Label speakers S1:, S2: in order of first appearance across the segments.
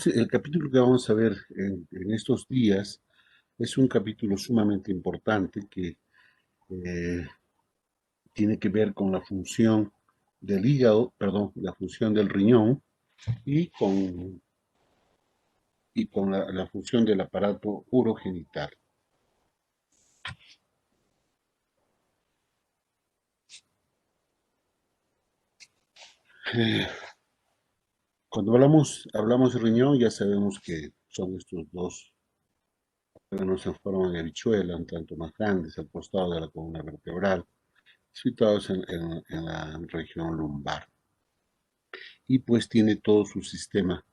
S1: Entonces, el capítulo que vamos a ver en estos días es un capítulo sumamente importante que eh, tiene que ver con la función del hígado, perdón, la función del riñón y con la función del aparato urogenital. Eh, Cuando hablamos de riñón, ya sabemos que son estos dos órganos en forma de habichuela, un tanto más grandes al costado de la columna vertebral, situados en la región lumbar. Y pues tiene todo su sistema,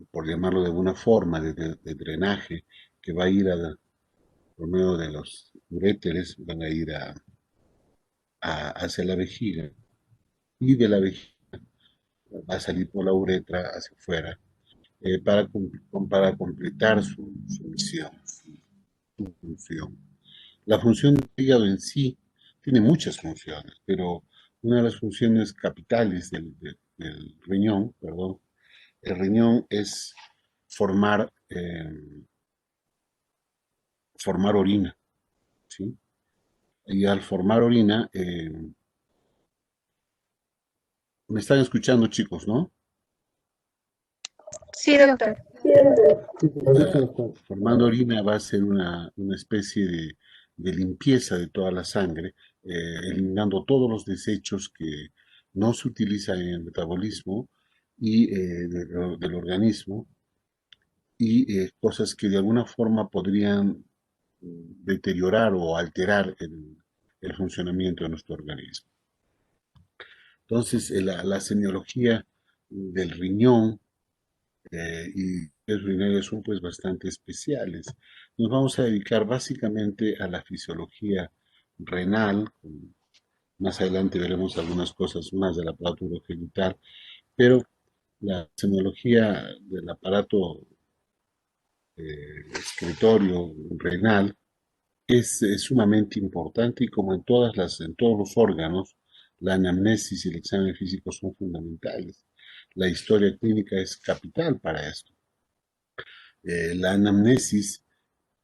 S1: por llamarlo de alguna forma, de drenaje, que va a ir por medio de los uréteres, van a ir hacia la vejiga, y de la vejiga va a salir por la uretra hacia afuera, para completar su misión, su función. La función del hígado en sí tiene muchas funciones, pero una de las funciones capitales del riñón, perdón, el riñón es formar, formar orina, ¿sí? Y al formar orina, me están escuchando, chicos, ¿no?
S2: Sí, doctor.
S1: Entonces, formando orina va a ser una especie de limpieza de toda la sangre, eliminando todos los desechos que no se utilizan en el metabolismo y del organismo, y cosas que de alguna forma podrían deteriorar o alterar el funcionamiento de nuestro organismo. Entonces, la semiología del riñón y los riñones son pues bastante especiales. Nos vamos a dedicar básicamente a la fisiología renal. Más adelante veremos algunas cosas más del aparato urogenital, pero la semiología del aparato excretorio renal es sumamente importante, y como en todos los órganos, la anamnesis y el examen físico son fundamentales. La historia clínica es capital para esto. La anamnesis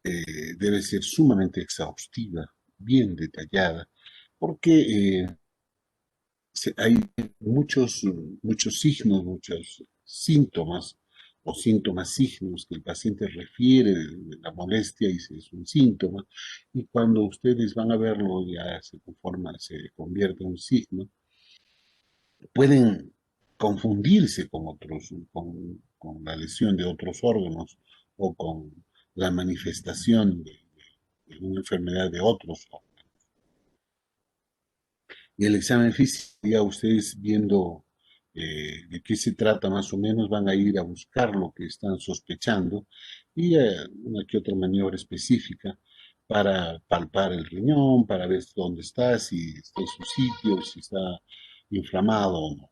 S1: debe ser sumamente exhaustiva, bien detallada, porque hay muchos signos, muchos síntomas o síntomas signos que el paciente refiere de la molestia, y es un síntoma, y cuando ustedes van a verlo ya se convierte en un signo. Pueden confundirse con con la lesión de otros órganos o con la manifestación de una enfermedad de otros órganos. Y el examen físico, ya ustedes viendo de qué se trata más o menos, van a ir a buscar lo que están sospechando, y una que otra maniobra específica para palpar el riñón, para ver dónde está, si está en su sitio, si está inflamado o no.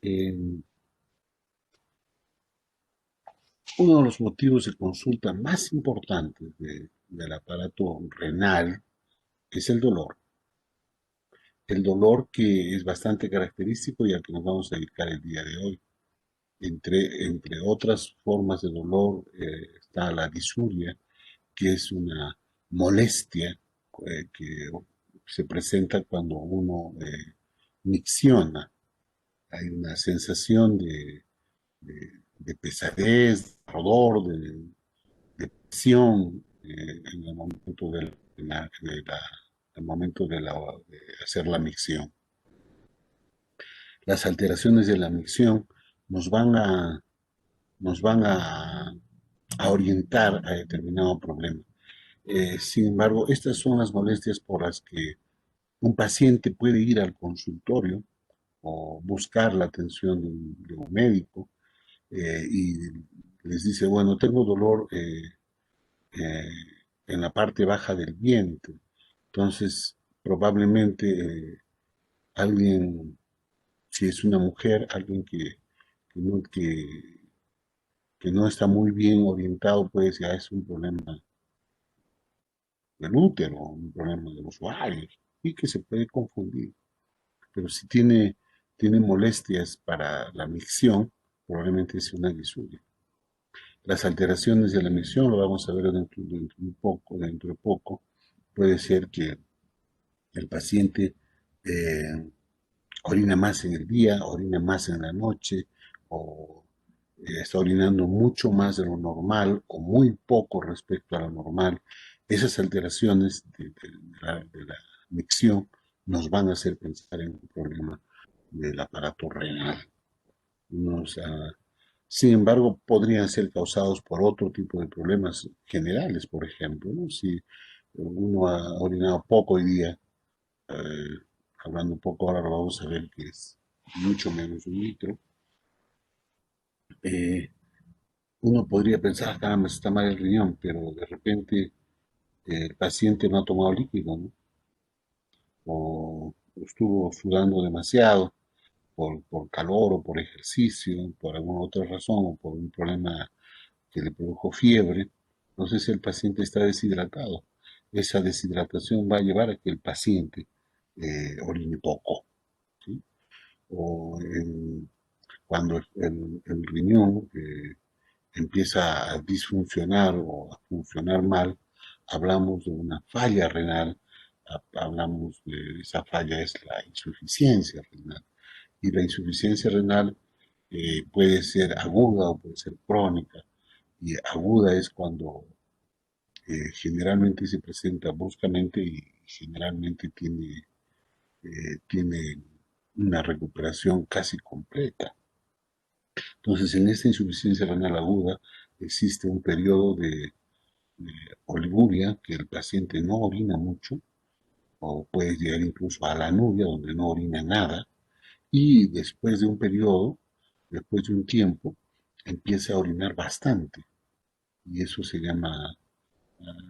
S1: Eh, Uno de los motivos de consulta más importantes del aparato renal es el dolor. El dolor, que es bastante característico y al que nos vamos a dedicar el día de hoy. Entre otras formas de dolor está la disuria, que es una molestia que se presenta cuando uno micciona. Hay una sensación de pesadez, de dolor, de presión en el momento el momento de hacer la micción. Las alteraciones de la micción nos van a, nos van a orientar a determinado problema. Sin embargo, estas son las molestias por las que un paciente puede ir al consultorio o buscar la atención de un médico, y les dice, bueno, tengo dolor eh, en la parte baja del vientre. Entonces, probablemente alguien, si es una mujer, alguien que no, que no está muy bien orientado, puede decir, es un problema del útero, un problema de los ovarios, y que se puede confundir. Pero si tiene molestias para la micción, probablemente sea una disuria. Las alteraciones de la micción, lo vamos a ver dentro de poco, puede ser que el paciente eh, orina más en el día, orina más en la noche, o está orinando mucho más de lo normal o muy poco respecto a lo normal. Esas alteraciones de la micción nos van a hacer pensar en un problema del aparato renal. Nos, sin embargo, podrían ser causados por otro tipo de problemas generales, por ejemplo, ¿no? Si uno ha orinado poco hoy día, eh, hablando un poco ahora, lo vamos a ver que es mucho menos de un litro, eh, uno podría pensar, caramba, está mal el riñón, pero de repente el paciente no ha tomado líquido, ¿no? O estuvo sudando demasiado por calor o por ejercicio, por alguna otra razón, o por un problema que le produjo fiebre. Entonces el paciente está deshidratado. Esa deshidratación va a llevar a que el paciente orine poco, ¿sí? O cuando el riñón empieza a disfuncionar o a funcionar mal, hablamos de una falla renal, hablamos de esa falla es la insuficiencia renal. Y la insuficiencia renal puede ser aguda o puede ser crónica. Y aguda es cuando generalmente se presenta bruscamente y generalmente tiene una recuperación casi completa. Entonces, en esta insuficiencia renal aguda existe un periodo de oliguria, que el paciente no orina mucho, o puede llegar incluso a la anuria, donde no orina nada, y después de un periodo, después de un tiempo, empieza a orinar bastante, y eso se llama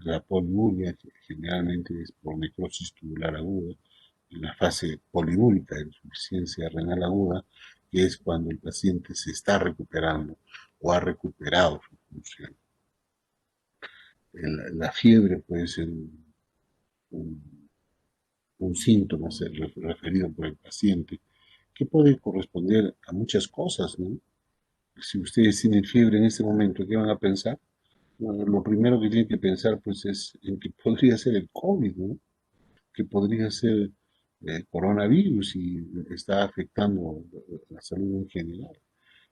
S1: la poliuria, que generalmente es por necrosis tubular aguda, en la fase poliúrica de insuficiencia renal aguda, que es cuando el paciente se está recuperando o ha recuperado su función. La fiebre puede ser un, un síntoma referido por el paciente que puede corresponder a muchas cosas, ¿no? Si ustedes tienen fiebre en este momento, ¿qué van a pensar? Bueno, lo primero que tienen que pensar pues es en que podría ser el COVID, ¿no? Que podría ser coronavirus y está afectando la salud en general.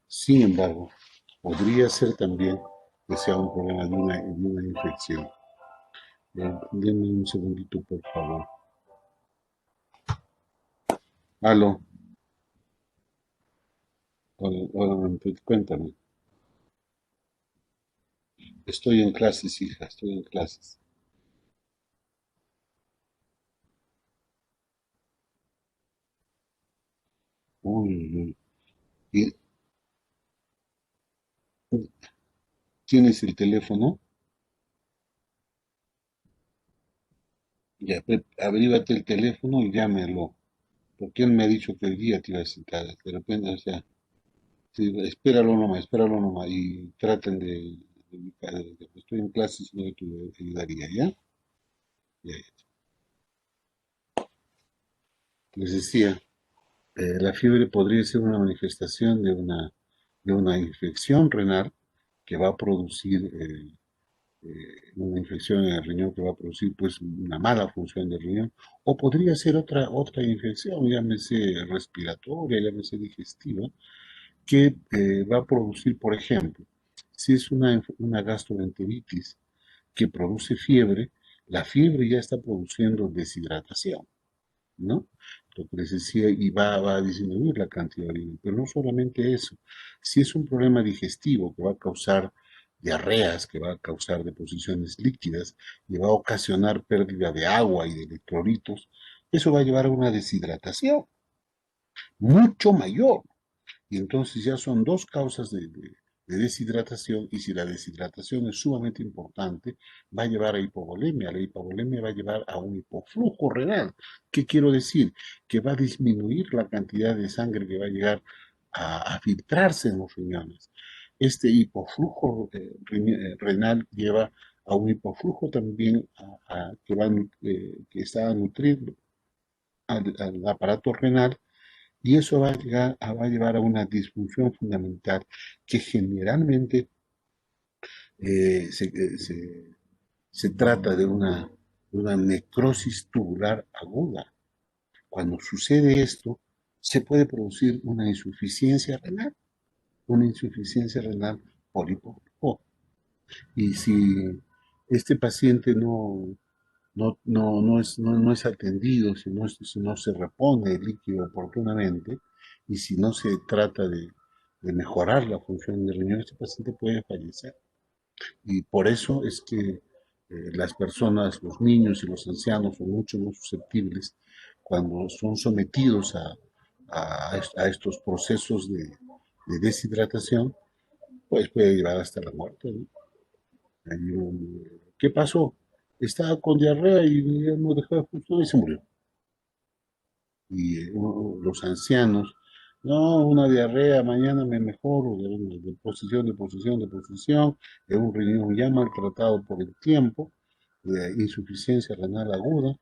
S1: Sin embargo, podría ser también que sea un problema de una infección. Denme un segundito, por favor. Aló, hola, hola, cuéntame. Estoy en clases, hija, estoy en clases. Uy, uy. ¿Tienes el teléfono? Ya, abríbate el teléfono y llámelo. Porque él me ha dicho que el día te iba a citar. De repente, o sea, sí, espéralo nomás y traten de ubicar. Estoy en clases y no te ayudaría, ¿ya? Ya, les decía, la fiebre podría ser una manifestación de una infección renal que va a producir una infección en el riñón que va a producir pues una mala función del riñón, o podría ser otra infección, llámese respiratoria, llámese digestiva, que va a producir, por ejemplo, si es una gastroenteritis que produce fiebre, la fiebre ya está produciendo deshidratación, ¿no? Lo que les decía, y va a disminuir la cantidad de orina. Pero no solamente eso, si es un problema digestivo que va a causar diarreas, que va a causar deposiciones líquidas y va a ocasionar pérdida de agua y de electrolitos, eso va a llevar a una deshidratación mucho mayor. Y entonces ya son dos causas de deshidratación y si la deshidratación es sumamente importante, va a llevar a hipovolemia. La hipovolemia va a llevar a un hipoflujo renal. ¿Qué quiero decir? Que va a disminuir la cantidad de sangre que va a llegar a filtrarse en los riñones. Este hipoflujo renal lleva a un hipoflujo también que está nutriendo al aparato renal Y eso va a llevar a una disfunción fundamental que generalmente eh, se, eh, se- se trata de una necrosis tubular aguda. Cuando sucede esto, se puede producir una insuficiencia renal polipoco. Y si este paciente no es atendido, si no se repone el líquido oportunamente y si no se trata de mejorar la función del riñón, este paciente puede fallecer. Y por eso es que las personas, los niños y los ancianos son mucho más susceptibles cuando son sometidos a estos procesos de deshidratación, pues puede llevar hasta la muerte, ¿no? ¿Qué pasó? Estaba con diarrea y ya no dejó de funcionar y se murió. Y los ancianos, no, una diarrea, mañana me mejoro, de posición, de posición, de posición, de un riñón ya maltratado por el tiempo, de insuficiencia renal aguda,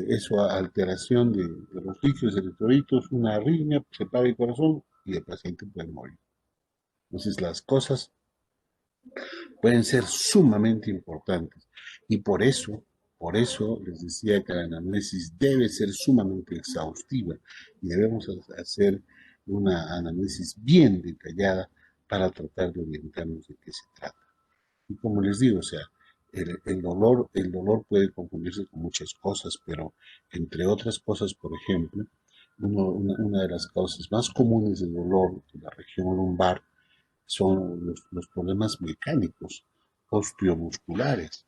S1: eso alteración de los líquidos electrolitos, una arritmia, se para el corazón y el paciente puede morir. Entonces las cosas pueden ser sumamente importantes. Y por eso les decía que la anamnesis debe ser sumamente exhaustiva y debemos hacer una anamnesis bien detallada para tratar de orientarnos de qué se trata. Y como les digo, o sea, el dolor puede confundirse con muchas cosas, pero entre otras cosas, por ejemplo, una de las causas más comunes del dolor de la región lumbar son los problemas mecánicos, osteomusculares.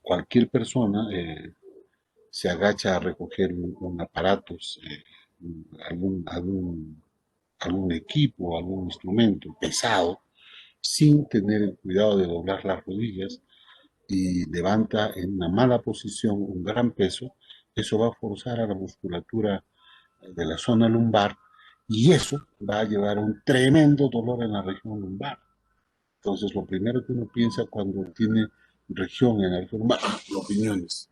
S1: Cualquier persona se agacha a recoger un aparato, algún equipo, algún instrumento pesado, sin tener el cuidado de doblar las rodillas y levanta en una mala posición un gran peso, eso va a forzar a la musculatura de la zona lumbar y eso va a llevar a un tremendo dolor en la región lumbar. Entonces, lo primero que uno piensa cuando tiene región en la región lumbar, los riñones.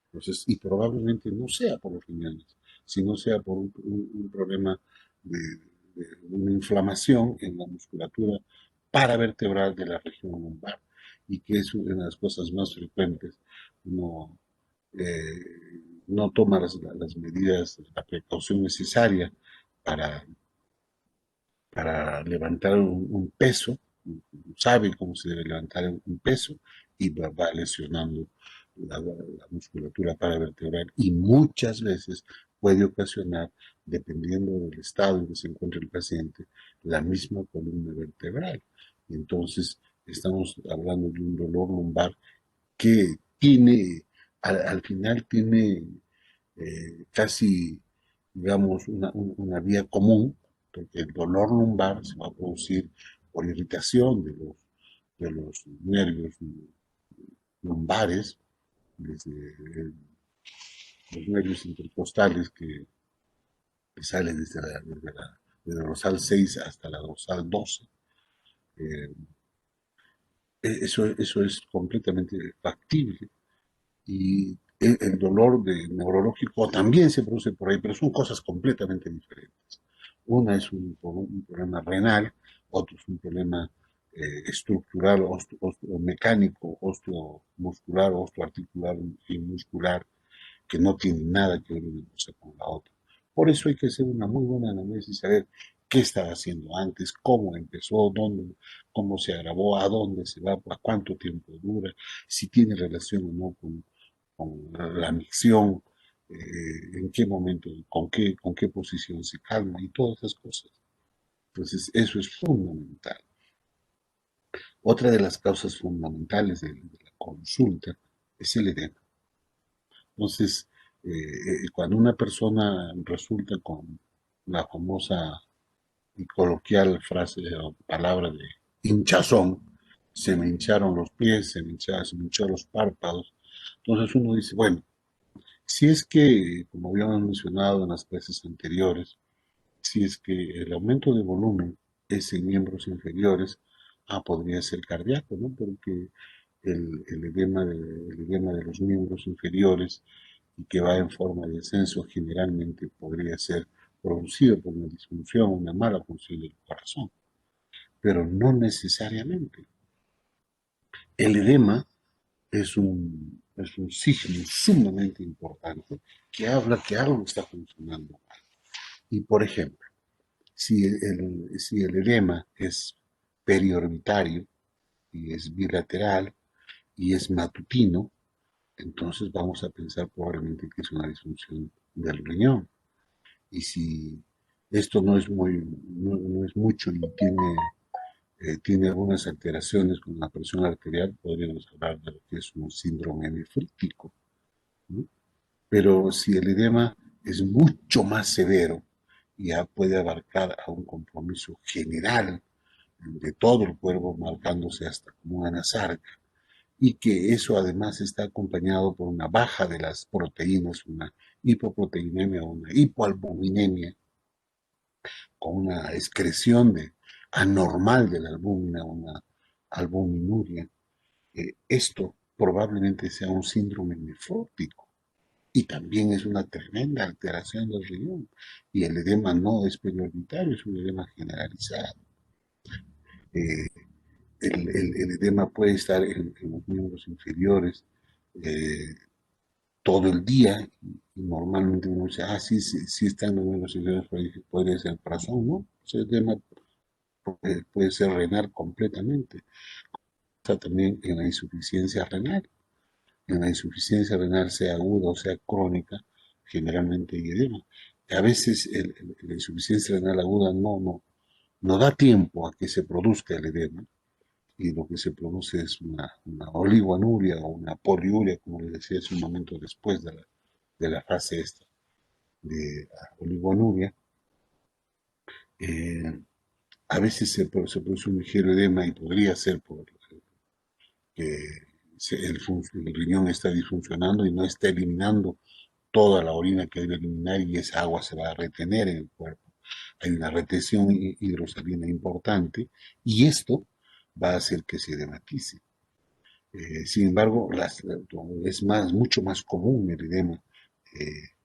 S1: Entonces, y probablemente no sea por los riñones, sino sea por un problema de, de una inflamación en la musculatura paravertebral de la región lumbar y que es una de las cosas más frecuentes. Uno no toma las medidas, la precaución necesaria para, para levantar un peso, sabe cómo se debe levantar un peso y va lesionando la musculatura paravertebral y muchas veces puede ocasionar, dependiendo del estado en que se encuentre el paciente, la misma columna vertebral. Entonces, estamos hablando de un dolor lumbar que al final tiene casi, digamos, una vía común, porque el dolor lumbar se va a producir por irritación de los nervios lumbares, desde los nervios intercostales que salen desde la dorsal 6 hasta la dorsal 12. Eh, eso es completamente factible y el dolor neurológico también se produce por ahí, pero son cosas completamente diferentes. Una es un problema renal, otro es un problema estructural, o mecánico, osteomuscular, osteoarticular y muscular, que no tiene nada que ver una cosa con la otra. Por eso hay que hacer una muy buena análisis y saber qué estaba haciendo antes, cómo empezó, dónde, cómo se agravó, a dónde se va, a cuánto tiempo dura, si tiene relación o no con la micción, en qué momento, con qué posición se calma y todas esas cosas. Entonces, eso es fundamental. Otra de las causas fundamentales de la consulta es el edema. Entonces, cuando una persona resulta con la famosa y coloquial frase o palabra de hinchazón, se me hincharon los pies, se me hincharon los párpados, entonces uno dice, bueno, si es que, como habíamos mencionado en las clases anteriores, si es que el aumento de volumen es en miembros inferiores, podría ser cardíaco, ¿no? Porque el edema de los miembros inferiores y que va en forma de descenso generalmente podría ser producido por una disfunción, una mala función del corazón, pero no necesariamente. El edema es un signo sumamente importante que habla que algo está funcionando mal. Y por ejemplo, si el edema es periorbitario y es bilateral y es matutino, entonces vamos a pensar probablemente que es una disfunción del riñón. Y si esto no es mucho y tiene algunas alteraciones con la presión arterial, podríamos hablar de lo que es un síndrome nefrítico, ¿no? Pero si el edema es mucho más severo, ya puede abarcar a un compromiso general de todo el cuerpo, marcándose hasta como una sarca, y que eso además está acompañado por una baja de las proteínas, una hipoproteinemia o una hipoalbuminemia, con una excreción anormal de la albúmina, una albuminuria. Esto probablemente sea un síndrome nefrótico y también es una tremenda alteración del riñón. Y el edema no es perioditario, es un edema generalizado. Eh, el edema puede estar en los miembros inferiores eh, todo el día y normalmente uno dice, sí, sí, sí está en los miembros inferiores, pero podría ser corazón, ¿no? Ese edema puede ser renal completamente. Está también en la insuficiencia renal. En la insuficiencia renal, sea aguda o sea crónica, generalmente hay edema. A veces la insuficiencia renal aguda no da tiempo a que se produzca el edema y lo que se produce es una oligoanuria o una poliuria, como les decía hace un momento después de la fase esta de oligoanuria. Eh, a veces se produce un ligero edema y podría ser por que el riñón está disfuncionando y no está eliminando toda la orina que debe eliminar y esa agua se va a retener en el cuerpo. Hay una retención hidrosalina importante y esto va a hacer que se edematice. Sin embargo, mucho más común el edema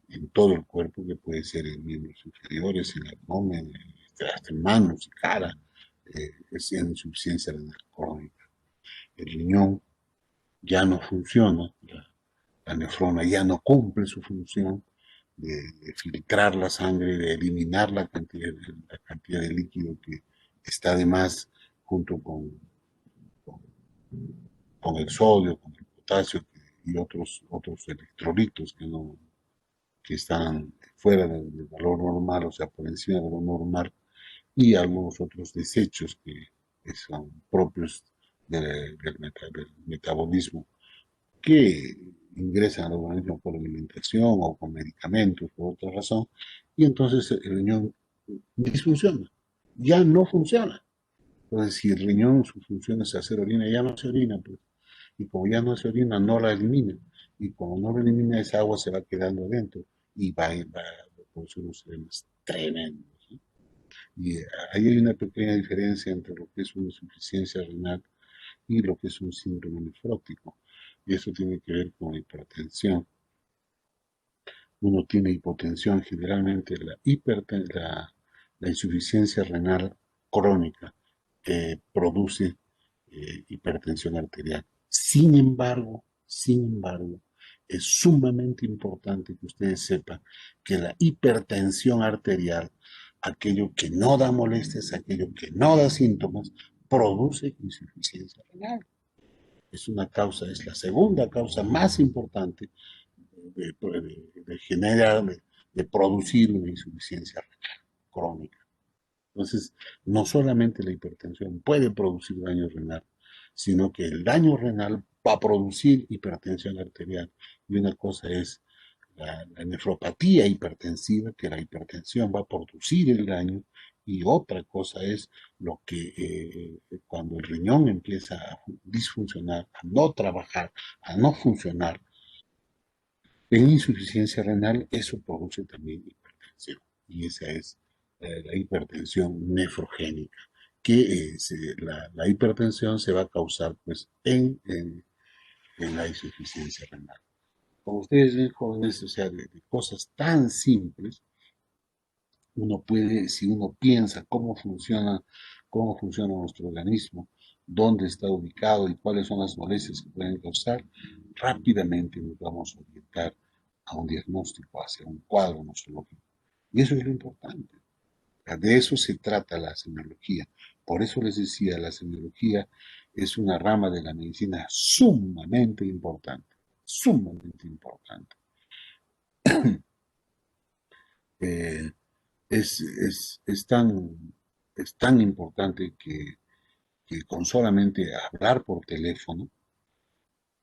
S1: en todo el cuerpo, que puede ser en miembros inferiores, en el abdomen, hasta en manos y cara, es en insuficiencia renal crónica. El riñón ya no funciona, la nefrona ya no cumple su función de filtrar la sangre, de eliminar la cantidad de líquido que está de más junto con, con el sodio, con el potasio y otros electrolitos que están fuera del valor normal, o sea, por encima de lo normal, y algunos otros desechos que son propios del metabolismo que ingresan al organismo por alimentación o con medicamentos por otra razón, y entonces el riñón disfunciona, ya no funciona. Entonces, si el riñón, su función es hacer orina, ya no se orina, pues, y como ya no se orina, no la elimina, y como no la elimina, esa agua se va quedando adentro y va a producir unos edemas tremendos, ¿sí? Y ahí hay una pequeña diferencia entre lo que es una insuficiencia renal y lo que es un síndrome nefrótico. Y eso tiene que ver con la hipertensión. Uno tiene hipotensión, generalmente la insuficiencia renal crónica que produce hipertensión arterial. Sin embargo, es sumamente importante que ustedes sepan que la hipertensión arterial, aquello que no da molestias, aquello que no da síntomas, produce insuficiencia renal. Es la segunda causa más importante de generar, de producir una insuficiencia renal crónica. Entonces, no solamente la hipertensión puede producir daño renal, sino que el daño renal va a producir hipertensión arterial. Y una cosa es la nefropatía hipertensiva, que la hipertensión va a producir el daño, y otra cosa es lo que cuando el riñón empieza a disfuncionar, a no trabajar, a no funcionar, en insuficiencia renal, eso produce también hipertensión. Y esa es la hipertensión nefrogénica, que la hipertensión se va a causar pues en la insuficiencia renal. como ustedes ven, jóvenes, o sea, de cosas tan simples, uno puede, si uno piensa cómo funciona nuestro organismo, dónde está ubicado y cuáles son las molestias que pueden causar, rápidamente nos vamos a orientar a un diagnóstico, hacia un cuadro nosológico. Y eso es lo importante. De eso se trata la semiología. Por eso les decía, la semiología es una rama de la medicina sumamente importante, sumamente importante. Eh, es tan importante que con solamente hablar por teléfono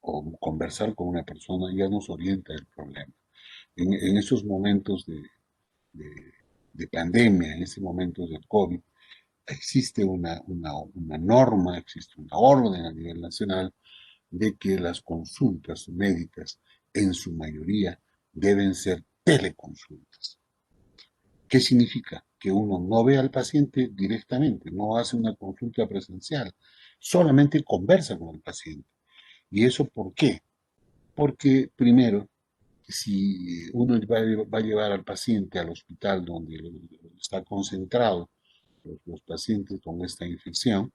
S1: o conversar con una persona ya nos orienta el problema. En esos momentos de- de pandemia, en ese momento del COVID, existe una norma, existe una orden a nivel nacional de que las consultas médicas en su mayoría deben ser teleconsultas. ¿Qué significa? Que uno no ve al paciente directamente, no hace una consulta presencial, solamente conversa con el paciente. ¿Y eso por qué? Porque primero, si uno va a llevar al paciente al hospital donde está concentrado los pacientes con esta infección,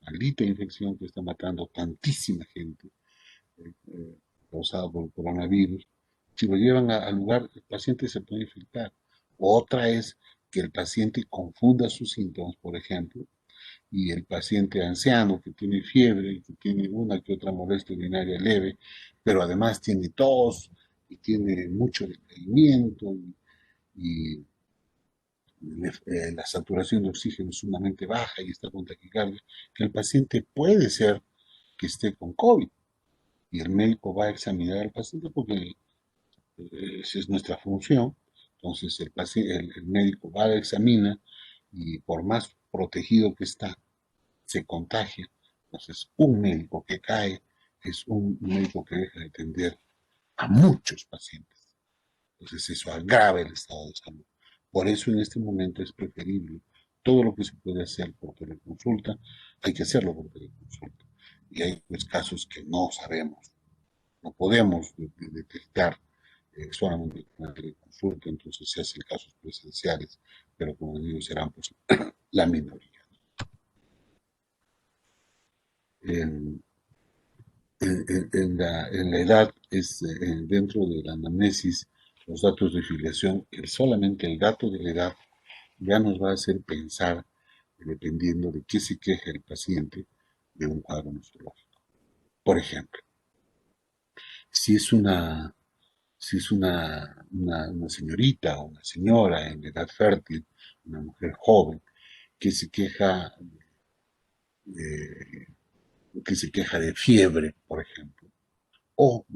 S1: maldita infección que está matando tantísima gente, causada por el coronavirus, si lo llevan al lugar, el paciente se puede infectar. Otra es que el paciente confunda sus síntomas, por ejemplo, y el paciente anciano que tiene fiebre, que tiene una que otra molestia urinaria leve, pero además tiene tos y tiene mucho decaimiento y la saturación de oxígeno es sumamente baja y está con taquicardia, que el paciente puede ser que esté con COVID y el médico va a examinar al paciente porque esa es nuestra función. Entonces el médico va, a examina y por más protegido que está, se contagia. Entonces un médico que cae es un médico que deja de atender a muchos pacientes. Entonces eso agrava el estado de salud. Por eso en este momento es preferible todo lo que se puede hacer por teleconsulta, hay que hacerlo por teleconsulta. Y hay pues, casos que no sabemos, no podemos detectar solamente con la teleconsulta, entonces se hacen casos presenciales, pero como digo, serán pues, la minoría. En, en la edad, dentro de la anamnesis, los datos de filiación, solamente el dato de la edad ya nos va a hacer pensar, dependiendo de qué se queja el paciente, de un cuadro nosológico. Por ejemplo, si es una, si es una señorita o una señora en edad fértil, una mujer joven, que se queja de, que se queja de fiebre, por ejemplo, o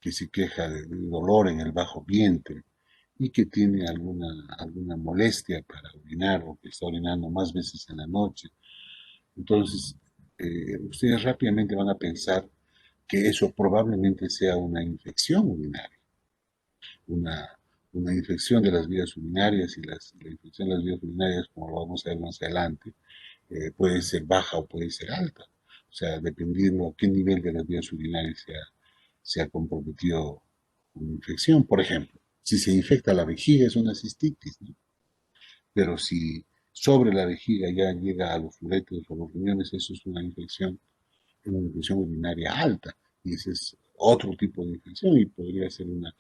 S1: que se queja de dolor en el bajo vientre y que tiene alguna molestia para orinar o que está orinando más veces en la noche. Entonces, ustedes rápidamente van a pensar que eso probablemente sea una infección urinaria, una, una infección de las vías urinarias y la infección de las vías urinarias, como lo vamos a ver más adelante, puede ser baja o puede ser alta. O sea, dependiendo a qué nivel de las vías urinarias se ha comprometido una infección. Por ejemplo, si se infecta la vejiga es una cistitis, ¿no? Pero si sobre la vejiga ya llega a los uréteros o los riñones, eso es una infección urinaria alta. Y ese es otro tipo de infección y podría ser una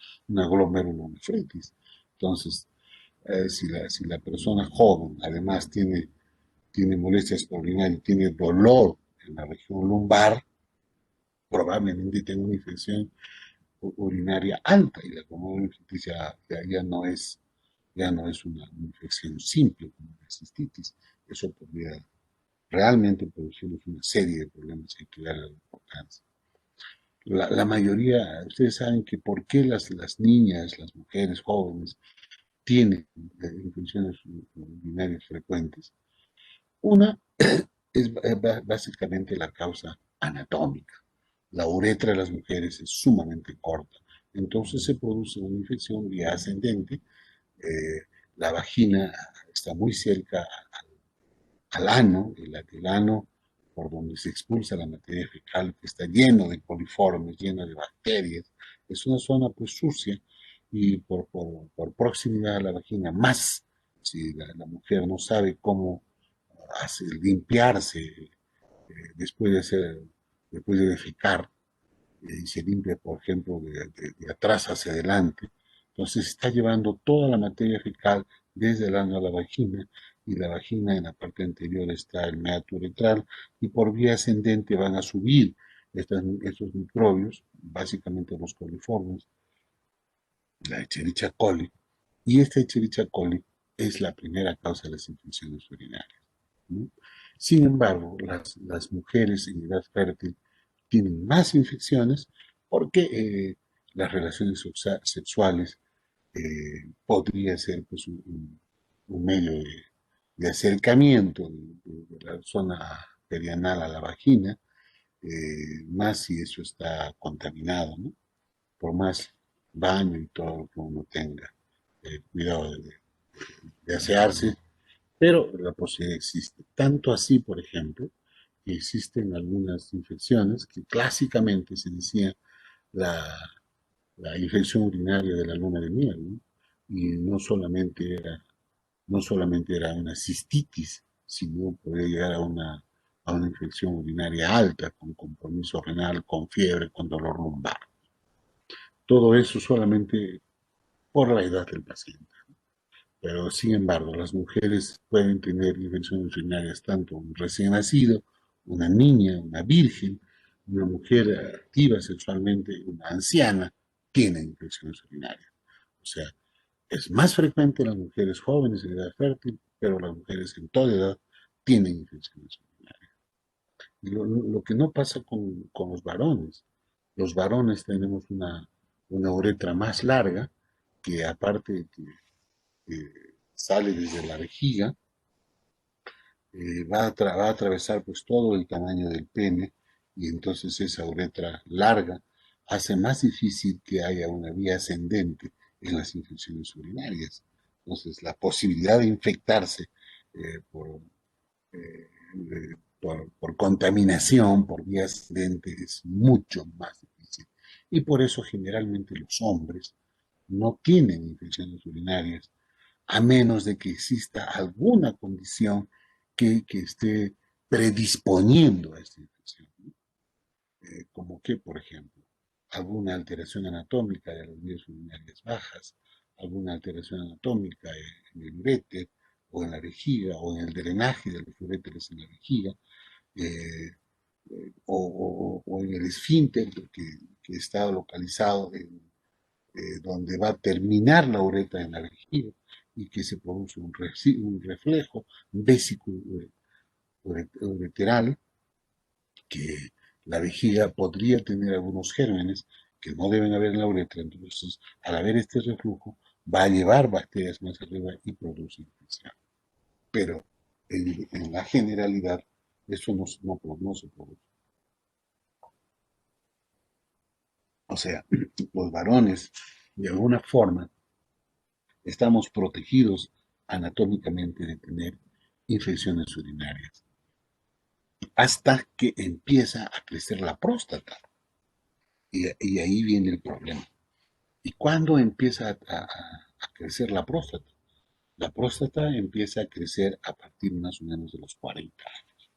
S1: glomerulonefritis. Entonces, si la persona joven además tiene molestias urinarias, tiene dolor en la región lumbar, probablemente tenga una infección urinaria alta y la glomerulonefritis ya no es una infección simple como la cistitis. Eso podría realmente producirnos una serie de problemas y hay que darle la importancia. La mayoría, ustedes saben que por qué las niñas, las mujeres jóvenes tienen infecciones urinarias frecuentes. Una es básicamente la causa anatómica. La uretra de las mujeres es sumamente corta, entonces se produce una infección vía ascendente. eh, la vagina está muy cerca al ano, el ano por donde se expulsa la materia fecal, que está lleno de coliformes, lleno de bacterias. Es una zona pues sucia y por proximidad a la vagina, más si la mujer no sabe cómo limpiarse después de hacer, después de defecar, y se limpia, por ejemplo, de atrás hacia adelante. Entonces está llevando toda la materia fecal desde el ano a la vagina, y la vagina en la parte anterior está el meato uretral, y por vía ascendente van a subir estos microbios, básicamente los coliformes, la Escherichia coli, y esta Escherichia coli es la primera causa de las infecciones urinarias, ¿no? Sin embargo, las mujeres en edad fértil tienen más infecciones porque las relaciones sexuales podría ser pues, un medio de acercamiento de la zona perianal a la vagina, más si eso está contaminado, ¿no? Por más baño y todo lo que uno tenga, cuidado de asearse, pero la posibilidad existe. Tanto así, por ejemplo, que existen algunas infecciones que clásicamente se decía la, la infección urinaria de la luna de miel, ¿no? Y no solamente era una cistitis, sino podía llegar a una infección urinaria alta, con compromiso renal, con fiebre, con dolor lumbar. Todo eso solamente por la edad del paciente. Pero sin embargo, las mujeres pueden tener infecciones urinarias, tanto un recién nacido, una niña, una virgen, una mujer activa sexualmente, una anciana, tiene infecciones urinarias. O sea, es más frecuente en las mujeres jóvenes en edad fértil, pero las mujeres en toda edad tienen infecciones urinarias. Y lo que no pasa con los varones. Los varones tenemos una uretra más larga, que aparte sale desde la vejiga, va a atravesar pues todo el tamaño del pene, y entonces esa uretra larga hace más difícil que haya una vía ascendente en las infecciones urinarias. Entonces la posibilidad de infectarse eh, por, eh, por contaminación, por vía ascendente, es mucho más difícil. Y por eso generalmente los hombres no tienen infecciones urinarias, a menos de que exista alguna condición que esté predisponiendo a esta infección, ¿no? Como que, por ejemplo, alguna alteración anatómica de las vías urinarias bajas, alguna alteración anatómica en el uréter, o en la vejiga, o en el drenaje de los uréteres en la vejiga, eh, o en el esfínter que está localizado donde va a terminar la uretra en la vejiga, y que se produce un reflejo vésico-ureteral, que la vejiga podría tener algunos gérmenes que no deben haber en la uretra. Entonces, al haber este reflujo, va a llevar bacterias más arriba y produce infección. Pero en la generalidad, eso no se produce. O sea, los varones, de alguna forma, estamos protegidos anatómicamente de tener infecciones urinarias, hasta que empieza a crecer la próstata. Y ahí viene el problema. ¿Y cuándo empieza a crecer la próstata? La próstata empieza a crecer a partir más o menos de los 40 años.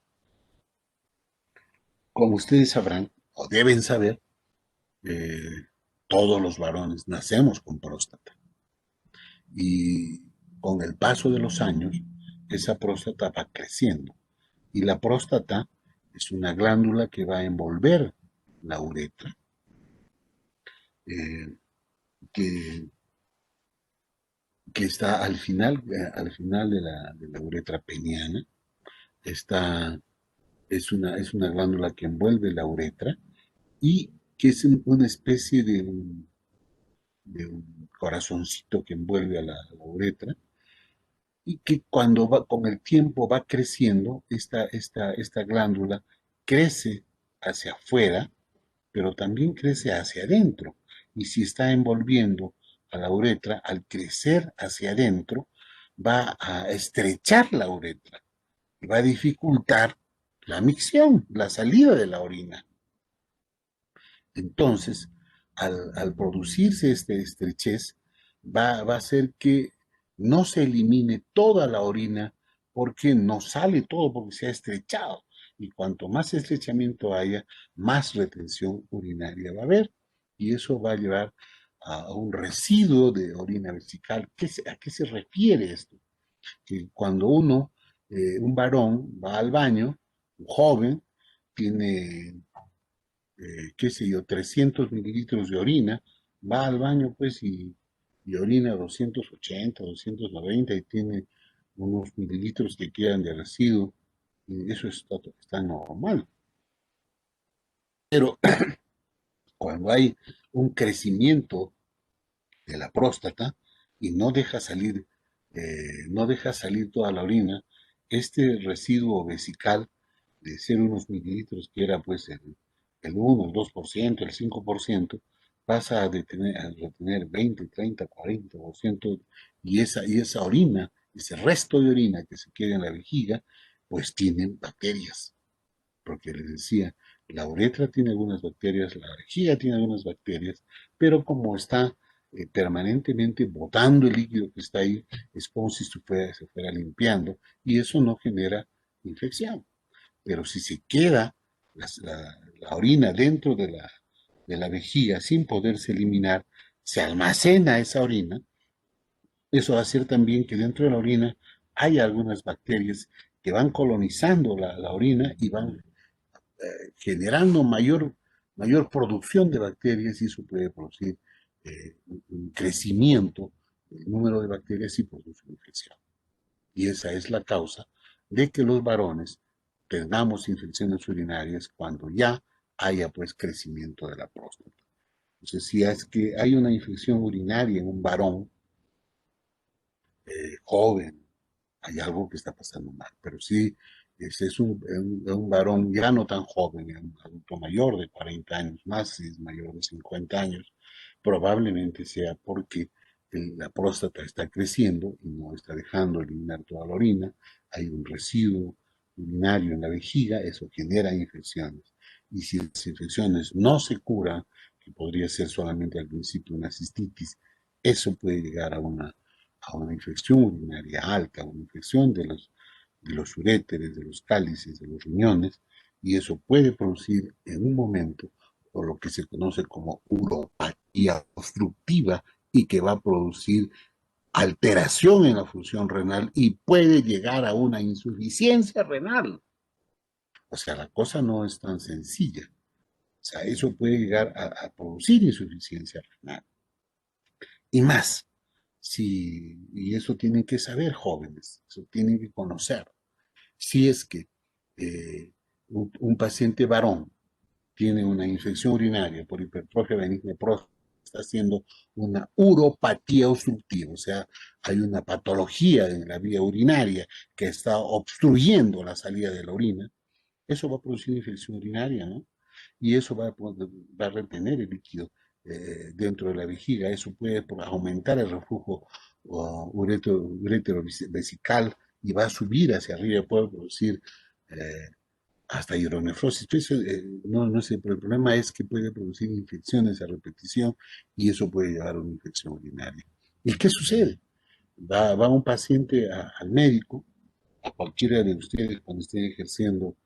S1: Como ustedes sabrán, o deben saber, eh, todos los varones nacemos con próstata. Y con el paso de los años, esa próstata va creciendo. Y la próstata es una glándula que va a envolver la uretra, eh, que, que está al final de la uretra peniana. Está, es una glándula que envuelve la uretra, y que es una especie de un corazoncito que envuelve a la uretra, y que cuando va, con el tiempo va creciendo, esta glándula crece hacia afuera, pero también crece hacia adentro. Y si está envolviendo a la uretra, al crecer hacia adentro, va a estrechar la uretra y va a dificultar la micción, la salida de la orina. Entonces, al producirse esta estrechez, va a hacer que no se elimine toda la orina porque no sale todo, porque se ha estrechado. Y cuanto más estrechamiento haya, más retención urinaria va a haber. Y eso va a llevar a un residuo de orina vesical. ¿A qué se refiere esto? Que cuando un varón, va al baño, un joven, tiene qué sé yo, 300 mililitros de orina, va al baño pues y orina 280, 290 y tiene unos mililitros que quedan de residuo, y eso está normal. Pero cuando hay un crecimiento de la próstata y no deja salir toda la orina, este residuo vesical de ser unos mililitros, que era pues el 1, el 2%, el 5%, pasa a retener 20, 30, 40%, y esa orina, ese resto de orina que se queda en la vejiga, pues tienen bacterias, porque les decía, la uretra tiene algunas bacterias, la vejiga tiene algunas bacterias, pero como está permanentemente botando el líquido que está ahí, es como si se fuera limpiando, y eso no genera infección. Pero si se queda la orina dentro de la vejiga sin poderse eliminar, se almacena esa orina. Eso va a hacer también que dentro de la orina haya algunas bacterias que van colonizando la orina y van generando mayor producción de bacterias, y eso puede producir un crecimiento del número de bacterias y producir infección. Y esa es la causa de que los varones tengamos infecciones urinarias cuando ya haya pues crecimiento de la próstata. Entonces, si es que hay una infección urinaria en un varón joven, hay algo que está pasando mal. Pero si ese es un varón ya no tan joven, un adulto mayor de 40 años más, si es mayor de 50 años, probablemente sea porque la próstata está creciendo y no está dejando eliminar toda la orina, hay un residuo urinario en la vejiga, eso genera infecciones. Y si las infecciones no se curan, que podría ser solamente al principio una cistitis, eso puede llegar a una infección urinaria alta, una infección de los uréteres, de los cálices, de los riñones, y eso puede producir en un momento o lo que se conoce como uropatía obstructiva, y que va a producir alteración en la función renal y puede llegar a una insuficiencia renal. O sea, la cosa no es tan sencilla. O sea, eso puede llegar a producir insuficiencia renal. Y más, y eso tienen que saber jóvenes, eso tienen que conocer. Si es que eh, un paciente varón tiene una infección urinaria por hipertrofia benigna de próstata, está haciendo una uropatía obstructiva, o sea, hay una patología en la vía urinaria que está obstruyendo la salida de la orina, eso va a producir infección urinaria, ¿no? Y eso va a retener el líquido dentro de la vejiga. Eso puede aumentar el reflujo uretero vesical y va a subir hacia arriba, puede producir eh, hasta hidronefrosis. Eso, no sé, pero el problema es que puede producir infecciones a repetición y eso puede llevar a una infección urinaria. ¿Y qué sucede? Va un paciente al médico, a cualquiera de ustedes cuando estén ejerciendo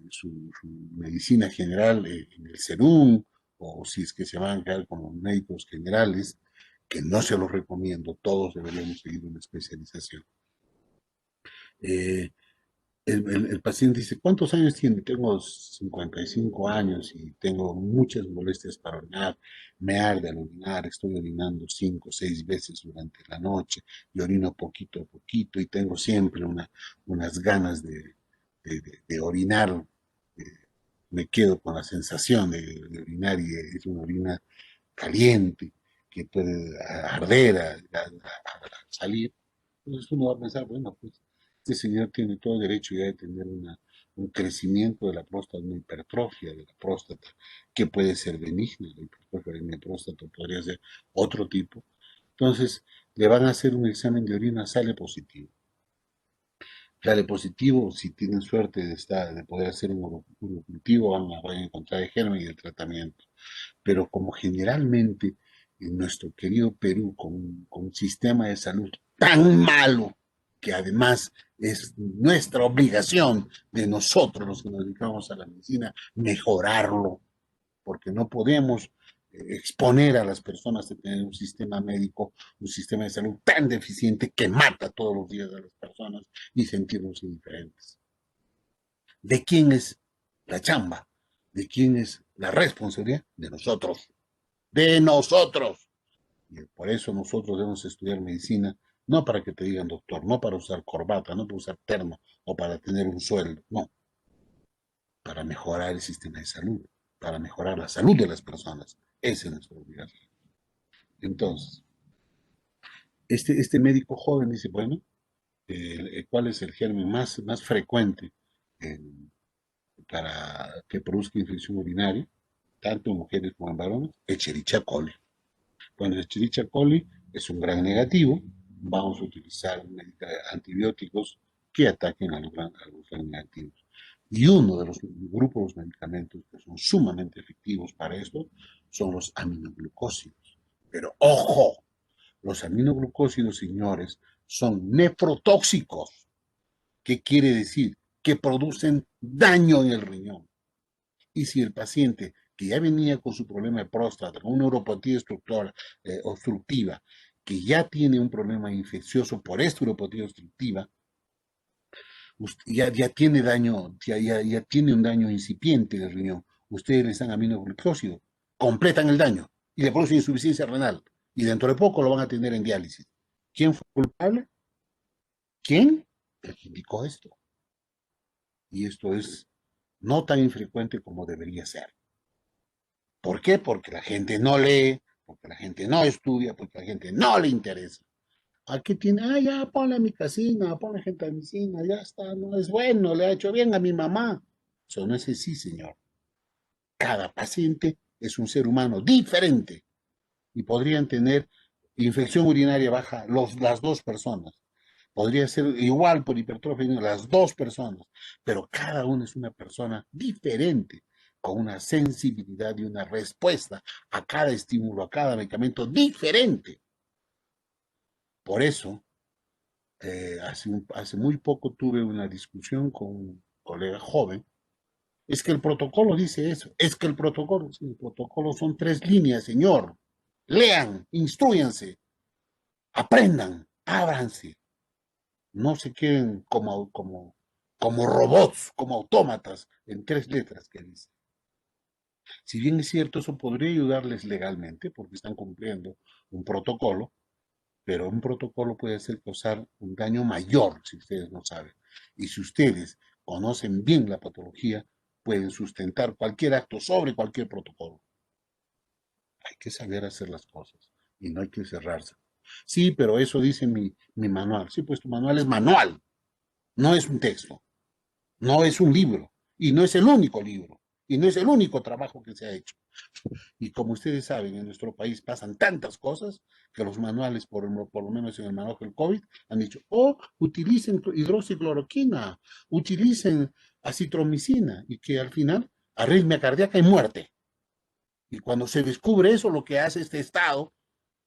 S1: su medicina general en el SERUM, o si es que se van a quedar como médicos generales, que no se los recomiendo, todos deberíamos seguir una especialización. Eh, el paciente dice, ¿cuántos años tiene? Tengo 55 años y tengo muchas molestias para orinar, me arde al orinar, estoy orinando 5 o 6 veces durante la noche y orino poquito a poquito y tengo siempre unas ganas de orinar. eh, Me quedo con la sensación de orinar, y es una orina caliente que puede arder al salir. Entonces uno va a pensar, bueno, pues este señor tiene todo el derecho ya de tener un crecimiento de la próstata, una hipertrofia de la próstata, que puede ser benigna. La hipertrofia de la próstata podría ser otro tipo. Entonces le van a hacer un examen de orina, sale positivo. Dale positivo, si tienen suerte de poder hacer un cultivo, van a encontrar el germen y el tratamiento. Pero como generalmente en nuestro querido Perú, con un sistema de salud tan malo, que además es nuestra obligación de nosotros, los que nos dedicamos a la medicina, mejorarlo, porque no podemos exponer a las personas a tener un sistema médico, un sistema de salud tan deficiente que mata todos los días a las personas y sentirnos indiferentes. ¿De quién es la chamba? ¿De quién es la responsabilidad? De nosotros. De nosotros. Y por eso nosotros debemos estudiar medicina, no para que te digan doctor, no para usar corbata, no para usar terno o para tener un sueldo, no, para mejorar el sistema de salud, para mejorar la salud de las personas. Esa es nuestra obligación. Entonces, este médico joven dice, bueno, ¿cuál es el germen más frecuente en, para que produzca infección urinaria, tanto en mujeres como en varones? Escherichia coli. Cuando el Escherichia coli es un gran negativo, vamos a utilizar antibióticos que ataquen a los gran negativos. Y uno de los grupos de medicamentos que son sumamente efectivos para esto son los aminoglucósidos. Pero ojo, los aminoglucósidos, señores, son nefrotóxicos. ¿Qué quiere decir? Que producen daño en el riñón. Y si el paciente que ya venía con su problema de próstata, con una neuropatía obstructiva, que ya tiene un problema infeccioso por esta neuropatía obstructiva, ya tiene daño, ya tiene un daño incipiente del riñón. Ustedes le dan aminoglucósido, completan el daño y le producen insuficiencia renal. Y dentro de poco lo van a tener en diálisis. ¿Quién fue culpable? ¿Quién? El que indicó esto. Y esto es no tan infrecuente como debería ser. ¿Por qué? Porque la gente no lee, porque la gente no estudia, porque a la gente no le interesa. Aquí tiene, ya ponle a mi casina, ponle gente a mi casina, ya está, no es bueno, le ha hecho bien a mi mamá. Eso no es así, señor. Cada paciente es un ser humano diferente y podrían tener infección urinaria baja las dos personas. Podría ser igual por hipertrofia las dos personas, pero cada uno es una persona diferente, con una sensibilidad y una respuesta a cada estímulo, a cada medicamento diferente. Por eso, hace muy poco tuve una discusión con un colega joven. Es que el protocolo dice eso, es que sí, el protocolo son 3 líneas, señor. Lean, instruyanse, aprendan, ábranse, no se queden como robots, como autómatas en 3 letras que dice. Si bien es cierto, eso podría ayudarles legalmente porque están cumpliendo un protocolo, pero un protocolo puede hacer causar un daño mayor si ustedes no saben. Y si ustedes conocen bien la patología, pueden sustentar cualquier acto sobre cualquier protocolo. Hay que saber hacer las cosas y no hay que cerrarse. Sí, pero eso dice mi manual. Sí, pues tu manual es manual, no es un texto. No es un libro y no es el único libro y no es el único trabajo que se ha hecho. Y como ustedes saben, en nuestro país pasan tantas cosas que los manuales, por lo menos en el manejo del COVID, han dicho, utilicen hidroxicloroquina, utilicen acitromicina y que al final arritmia cardíaca y muerte. Y cuando se descubre eso, lo que hace este Estado,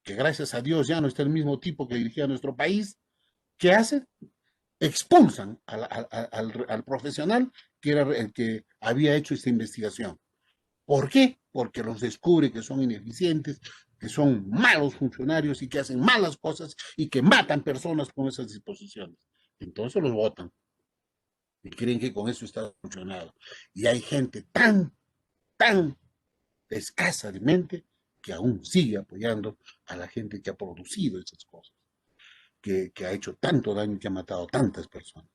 S1: que gracias a Dios ya no está el mismo tipo que dirigía nuestro país, ¿qué hace? Expulsan al profesional que era el que había hecho esta investigación. ¿Por qué? Porque los descubre que son ineficientes, que son malos funcionarios y que hacen malas cosas y que matan personas con esas disposiciones. Entonces los votan y creen que con eso está funcionado. Y hay gente tan escasa de mente que aún sigue apoyando a la gente que ha producido esas cosas, que ha hecho tanto daño y que ha matado a tantas personas.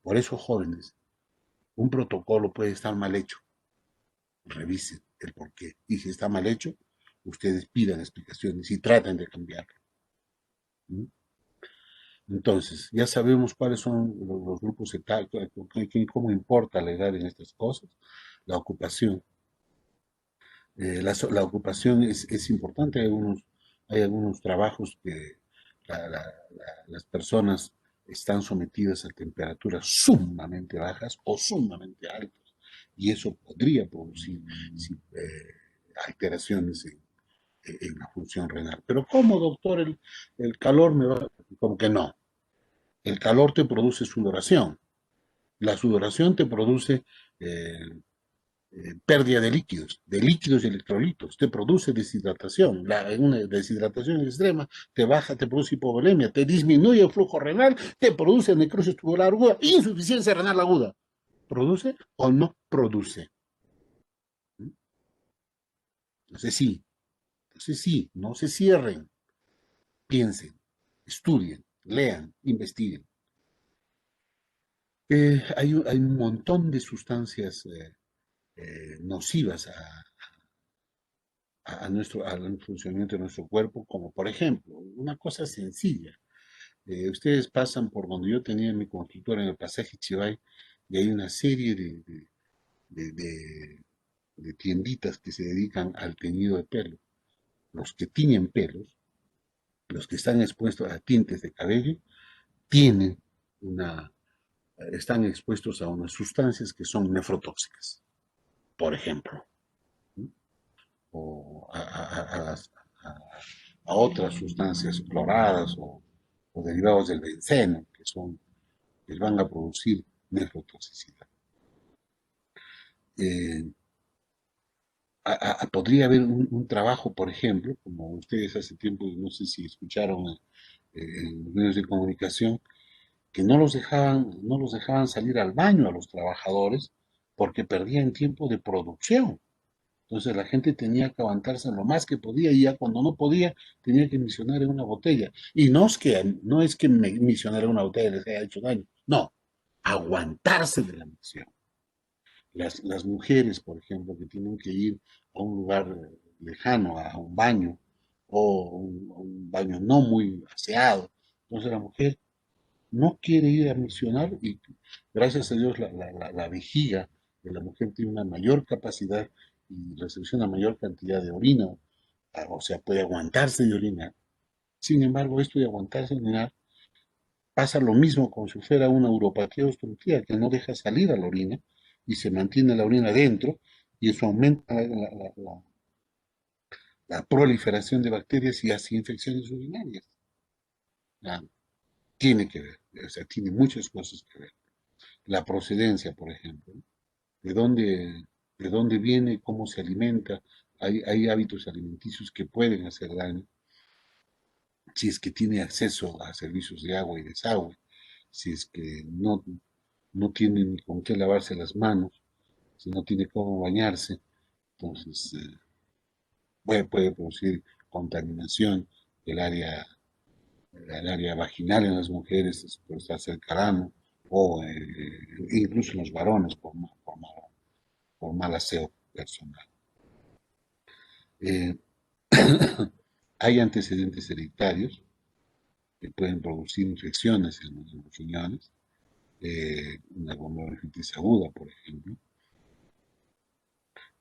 S1: Por eso, jóvenes, un protocolo puede estar mal hecho. Revisen el por qué. Y si está mal hecho, ustedes pidan explicaciones y traten de cambiarlo. Entonces, ya sabemos cuáles son los grupos etarios, cómo importa la edad en estas cosas, la ocupación. La ocupación es importante, hay algunos trabajos que las personas están sometidas a temperaturas sumamente bajas o sumamente altas, y eso podría producir alteraciones en la función renal. Pero ¿cómo, doctor, el calor me va? Como que no. El calor te produce sudoración. La sudoración te produce eh, pérdida de líquidos y electrolitos, te produce deshidratación. Una deshidratación extrema te baja, te produce hipovolemia, te disminuye el flujo renal, te produce necrosis tubular aguda, insuficiencia renal aguda. ¿Produce o no produce? Entonces sí, entonces sí, no se cierren, piensen, estudien, lean, investiguen. Hay un montón de sustancias nocivas al funcionamiento de nuestro cuerpo, como por ejemplo, una cosa sencilla. Ustedes pasan por donde yo tenía mi consultora en el pasaje Chivay y hay una serie de, de- de tienditas que se dedican al teñido de pelo. Los que tiñen pelos, los que están expuestos a tintes de cabello, tienen una, están expuestos a unas sustancias que son nefrotóxicas, por ejemplo, ¿no? O a otras sustancias cloradas o derivados del benceno, que van a producir nefrotoxicidad. Eh, Podría haber un trabajo, por ejemplo, como ustedes hace tiempo, no sé si escucharon en los medios de comunicación, que no los dejaban salir al baño a los trabajadores porque perdían tiempo de producción. Entonces la gente tenía que aguantarse lo más que podía y ya cuando no podía tenía que misionar en una botella. Y no es que misionar en una botella les haya hecho daño, no, aguantarse de la misión. Las mujeres, por ejemplo, que tienen que ir a un lugar lejano, a un baño, o un baño no muy aseado. Entonces la mujer no quiere ir a misionar y gracias a Dios la vejiga de la mujer tiene una mayor capacidad y recepciona mayor cantidad de orina, o sea, puede aguantarse de orinar. Sin embargo, esto de aguantarse de orinar pasa lo mismo como si fuera una uropatía obstructiva que no deja salir a la orina y se mantiene la orina dentro y eso aumenta la proliferación de bacterias y hace infecciones urinarias. Ah, tiene que ver, o sea, tiene muchas cosas que ver. La procedencia, por ejemplo, de dónde, de dónde viene, cómo se alimenta. Hay hábitos alimenticios que pueden hacer daño si es que tiene acceso a servicios de agua y desagüe, si es que no tiene ni con qué lavarse las manos, si no tiene cómo bañarse, entonces puede producir contaminación del área, del área vaginal en las mujeres, puede estar cerca al ano, o incluso en los varones por mal aseo personal. Eh, Hay antecedentes hereditarios que pueden producir infecciones en los riñones, una glomerulitis aguda, por ejemplo,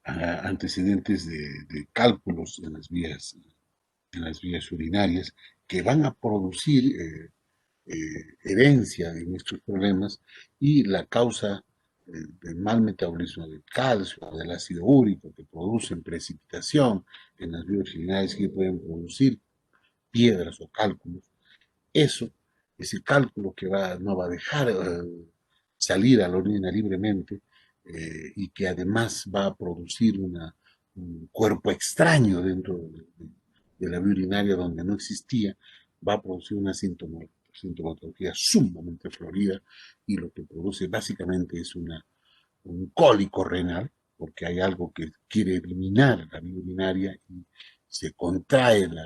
S1: antecedentes de cálculos en las vías urinarias que van a producir herencia en estos problemas y la causa del mal metabolismo del calcio, del ácido úrico que producen precipitación en las vías urinarias que pueden producir piedras o cálculos. Eso, ese cálculo que no va a dejar salir a la orina libremente y que además va a producir un cuerpo extraño dentro de la vía urinaria donde no existía, va a producir una sintomatología sumamente florida y lo que produce básicamente es un cólico renal, porque hay algo que quiere eliminar la vía urinaria y se contrae la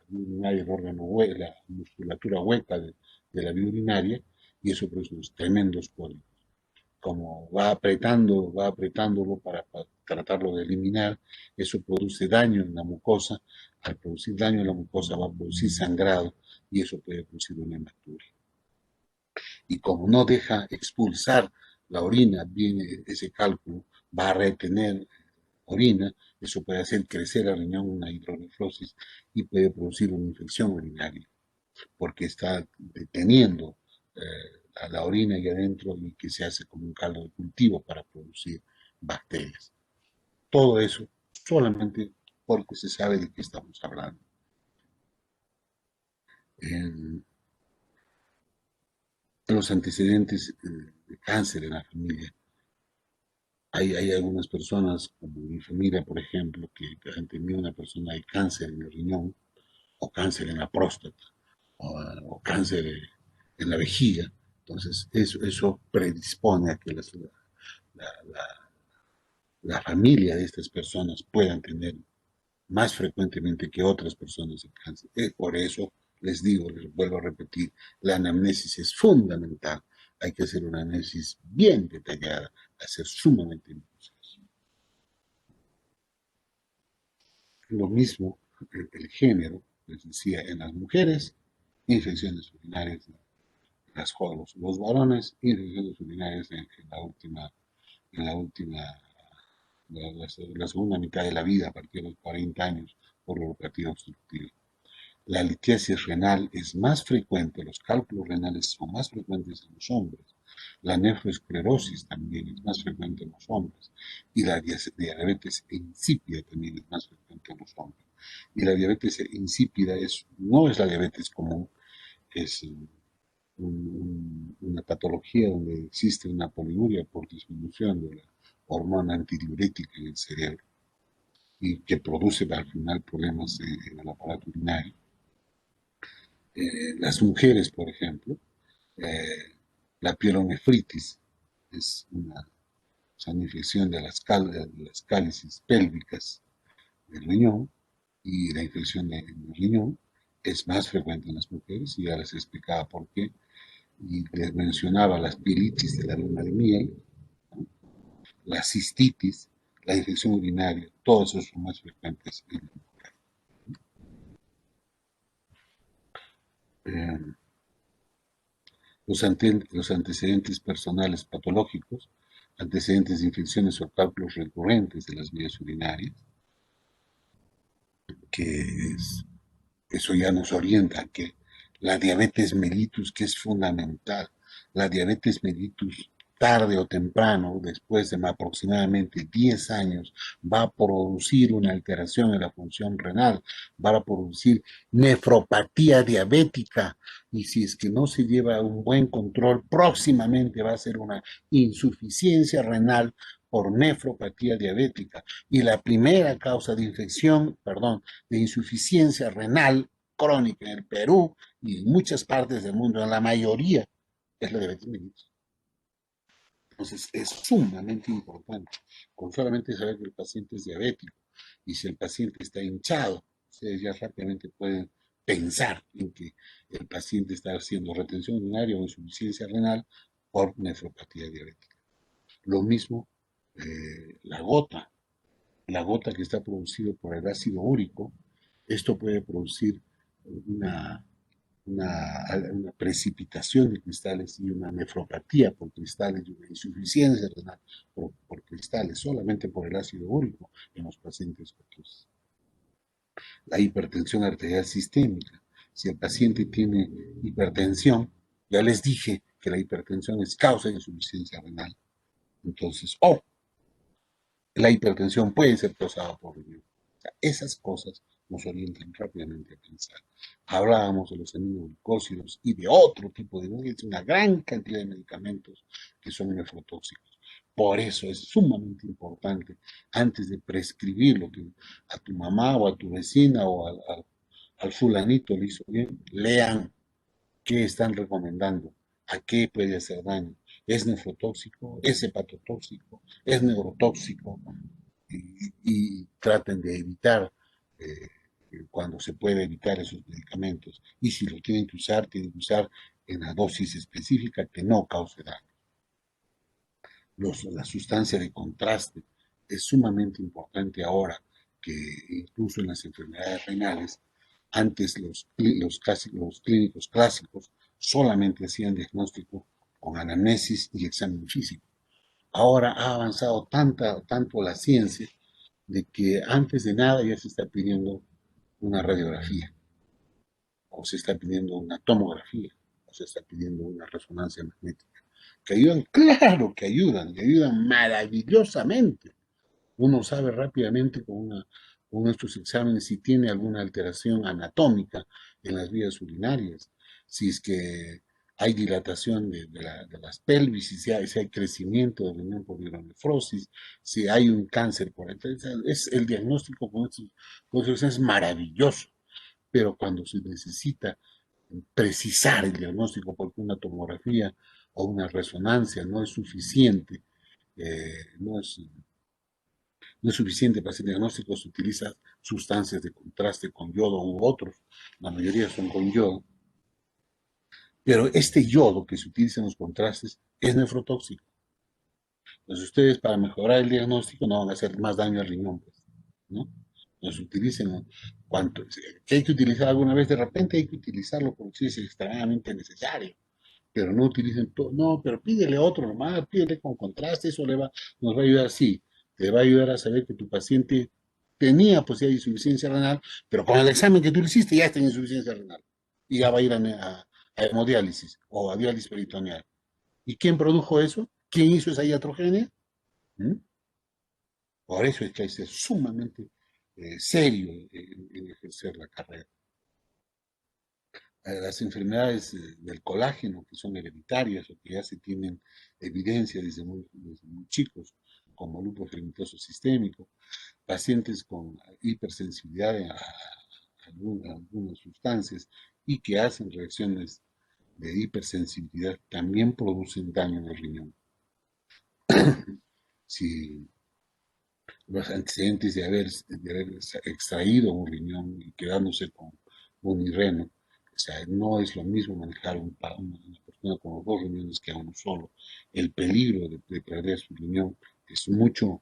S1: vía urinaria, el órgano hueco, la musculatura hueca de la vía urinaria, y eso produce unos tremendos cólicos. Como va apretándolo para tratarlo de eliminar, eso produce daño en la mucosa, al producir daño en la mucosa va a producir sangrado y eso puede producir una hematuria. Y como no deja expulsar la orina, viene ese cálculo, va a retener orina, eso puede hacer crecer al riñón una hidronefrosis y puede producir una infección urinaria, porque está deteniendo la orina ahí adentro y que se hace como un caldo de cultivo para producir bacterias. Todo eso solamente porque se sabe de qué estamos hablando. En los antecedentes de cáncer en la familia, hay algunas personas, como mi familia, por ejemplo, que han tenido una persona de cáncer en el riñón, o cáncer en la próstata, o cáncer en la vejiga. Entonces, eso predispone a que la, la familia de estas personas puedan tener más frecuentemente que otras personas el cáncer. Por eso les digo, les vuelvo a repetir, la anamnesis es fundamental. Hay que hacer una anamnesis bien detallada, hacer sumamente minuciosa. Lo mismo el género, les decía, en las mujeres, infecciones urinarias, los varones, infecciones urinarias en la última la segunda mitad de la vida, a partir de los 40 años, por uropatía obstructiva. La litiasis renal es más frecuente, los cálculos renales son más frecuentes en los hombres. La nefroesclerosis también es más frecuente en los hombres. Y la diabetes insípida también es más frecuente en los hombres. Y la diabetes insípida no es la diabetes común, es una patología donde existe una poliuria por disminución de la hormona antidiurética en el cerebro y que produce al final problemas en el aparato urinario. Las mujeres, por ejemplo, eh, la pielonefritis es una infección de las cálices pélvicas del riñón y la infección del riñón es más frecuente en las mujeres y ya les explicaba por qué. Y les mencionaba las pielitis de la luna de miel, ¿no? La cistitis, la infección urinaria, todos esos son más frecuentes en la mujer. Eh, los antecedentes personales patológicos, antecedentes de infecciones o cálculos recurrentes de las vías urinarias, que eso ya nos orienta a que la diabetes mellitus, que es fundamental, la diabetes mellitus tarde o temprano, después de aproximadamente 10 años, va a producir una alteración en la función renal, va a producir nefropatía diabética y si es que no se lleva un buen control, próximamente va a ser una insuficiencia renal por nefropatía diabética. Y la primera causa de infección, perdón, de insuficiencia renal crónica en el Perú y en muchas partes del mundo, en la mayoría, es la diabetes mellitus. Entonces, es sumamente importante, con solamente saber que el paciente es diabético y si el paciente está hinchado, ustedes ya rápidamente pueden pensar en que el paciente está haciendo retención urinaria o insuficiencia renal por nefropatía diabética. Lo mismo la gota que está producida por el ácido úrico, esto puede producir una, una precipitación de cristales y una nefropatía por cristales y una insuficiencia renal por cristales, solamente por el ácido úrico en los pacientes obesos. La hipertensión arterial sistémica. Si el paciente tiene hipertensión, ya les dije que la hipertensión es causa de insuficiencia renal. Entonces, la hipertensión puede ser causada por riñón. O sea, esas cosas nos orientan rápidamente a pensar. Hablábamos de los aminoglucósidos y de otro tipo de, una gran cantidad de medicamentos que son nefrotóxicos. Por eso es sumamente importante, antes de prescribir lo que a tu mamá o a tu vecina o al fulanito le hizo bien, lean qué están recomendando, a qué puede hacer daño. ¿Es nefrotóxico? ¿Es hepatotóxico? ¿Es neurotóxico? Y traten de evitar eh, cuando se puede evitar esos medicamentos. Y si lo tienen que usar en la dosis específica que no cause daño. La sustancia de contraste es sumamente importante ahora que incluso en las enfermedades renales, antes los clínicos clásicos solamente hacían diagnóstico con anamnesis y examen físico. Ahora ha avanzado tanto la ciencia de que antes de nada ya se está pidiendo una radiografía o se está pidiendo una tomografía. se está pidiendo una resonancia magnética. ¿Que ayudan? Claro que ayudan, y ayudan maravillosamente. Uno sabe rápidamente con estos exámenes si tiene alguna alteración anatómica en las vías urinarias, si es que hay dilatación de las pelvis, si hay crecimiento del riñón por hidronefrosis, si hay un cáncer por ahí. Es el diagnóstico con estos cosas es maravilloso, pero cuando se necesita precisar el diagnóstico porque una tomografía o una resonancia no es suficiente, no es no es suficiente para hacer diagnóstico, se utiliza sustancias de contraste con yodo u otros, la mayoría son con yodo, pero este yodo que se utiliza en los contrastes es nefrotóxico. Entonces ustedes para mejorar el diagnóstico no van a hacer más daño al riñón, pues, ¿no? Entonces utilicen cuanto que hay que utilizar alguna vez, de repente hay que utilizarlo porque sí es extremadamente necesario, pero no utilicen todo, no, pero pídele otro nomás, pídele con contraste, eso nos va a ayudar, sí, te va a ayudar a saber que tu paciente tenía posibilidad de insuficiencia renal, pero con el examen que tú le hiciste ya está en insuficiencia renal y ya va a ir a hemodiálisis o a diálisis peritoneal. ¿Y quién produjo eso? ¿Quién hizo esa iatrogenia? ¿Mm? Por eso es que hay que ser sumamente serio en ejercer la carrera. Las enfermedades del colágeno, que son hereditarias o que ya se tienen evidencia desde muy chicos, como lupus eritematoso sistémico, pacientes con hipersensibilidad algunas sustancias y que hacen reacciones de hipersensibilidad, también producen daño en el riñón. Si los antecedentes de haber extraído un riñón y quedándose con un irreno. O sea, no es lo mismo manejar una persona con los dos riñones que a uno solo. El peligro de perder su riñón es mucho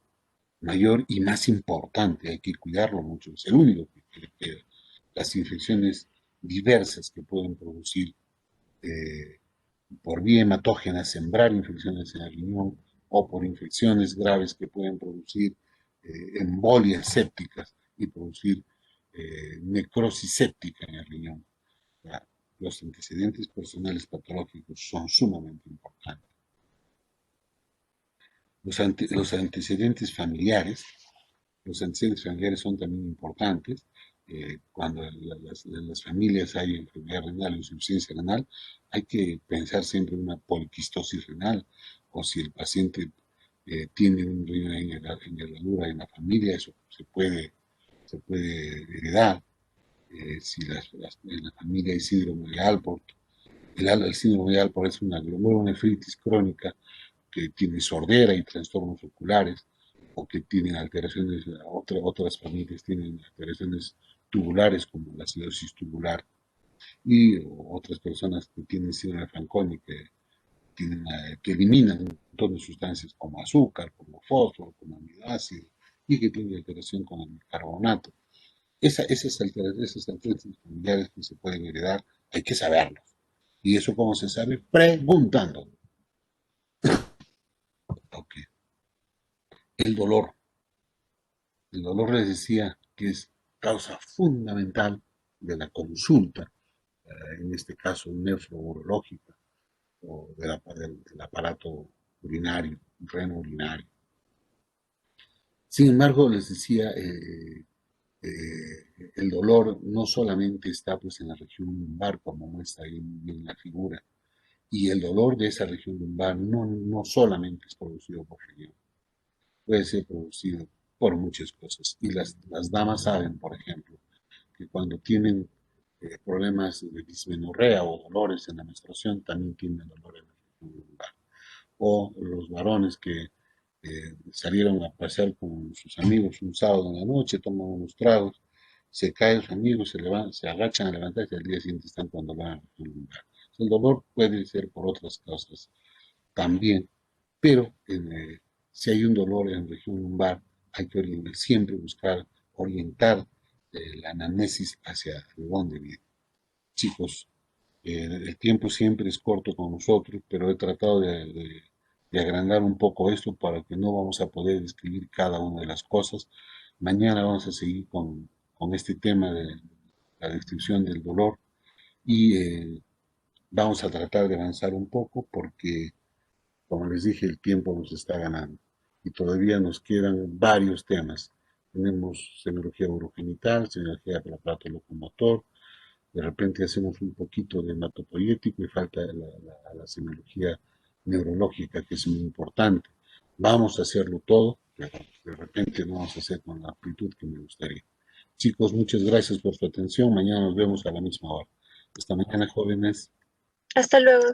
S1: mayor y más importante. Hay que cuidarlo mucho. Es el único que le queda. Las infecciones diversas que pueden producir eh, por vía hematógena, sembrar infecciones en el riñón o por infecciones graves que pueden producir embolias sépticas y producir necrosis séptica en el riñón. Ya, los antecedentes personales patológicos son sumamente importantes. Los antecedentes familiares son también importantes. Cuando en las familias hay enfermedad renal o insuficiencia renal, hay que pensar siempre en una poliquistosis renal, o si el paciente tiene un riñón en envergadura en la familia, eso se puede heredar. Si en la familia hay síndrome de Alport, el síndrome de Alport es una glomerulonefritis crónica que tiene sordera y trastornos oculares, o que tienen alteraciones, otras familias tienen alteraciones tubulares como la acidosis tubular, y otras personas que tienen síndrome de Fanconi que eliminan un montón de sustancias como azúcar, como fósforo, como aminoácidos, y que tienen alteración con el bicarbonato. Esas alteraciones familiares que se pueden heredar, hay que saberlo. ¿Y eso cómo se sabe? Preguntando. Okay. El dolor. El dolor les decía que es causa fundamental de la consulta, en este caso nefrourológica, o del aparato urinario, reno urinario. Sin embargo, les decía, el dolor no solamente está pues, en la región lumbar, como muestra ahí en la figura, y el dolor de esa región lumbar no solamente es producido por riñón, puede ser producido por muchas cosas. Y las damas saben, por ejemplo, que cuando tienen problemas de dismenorrea o dolores en la menstruación, también tienen dolor en la región lumbar. O los varones que salieron a pasear con sus amigos un sábado en la noche, toman unos tragos, se caen sus amigos, se agachan a levantarse y al día siguiente están con dolor en la región lumbar. El dolor puede ser por otras causas también, pero si hay un dolor en la región lumbar, hay que siempre buscar orientar la anamnesis hacia dónde viene. Chicos, el tiempo siempre es corto con nosotros, pero he tratado de agrandar un poco esto para que no vamos a poder describir cada una de las cosas. Mañana vamos a seguir con este tema de la descripción del dolor y Vamos a tratar de avanzar un poco porque, como les dije, el tiempo nos está ganando y todavía nos quedan varios temas. Tenemos semiología urogenital, semiología del aparato locomotor, de repente hacemos un poquito de hematopoyético y falta la semiología neurológica, que es muy importante. Vamos a hacerlo todo, pero de repente no vamos a hacer con la amplitud que me gustaría. Chicos, muchas gracias por su atención. Mañana nos vemos a la misma hora. Hasta mañana, jóvenes.
S2: Hasta luego.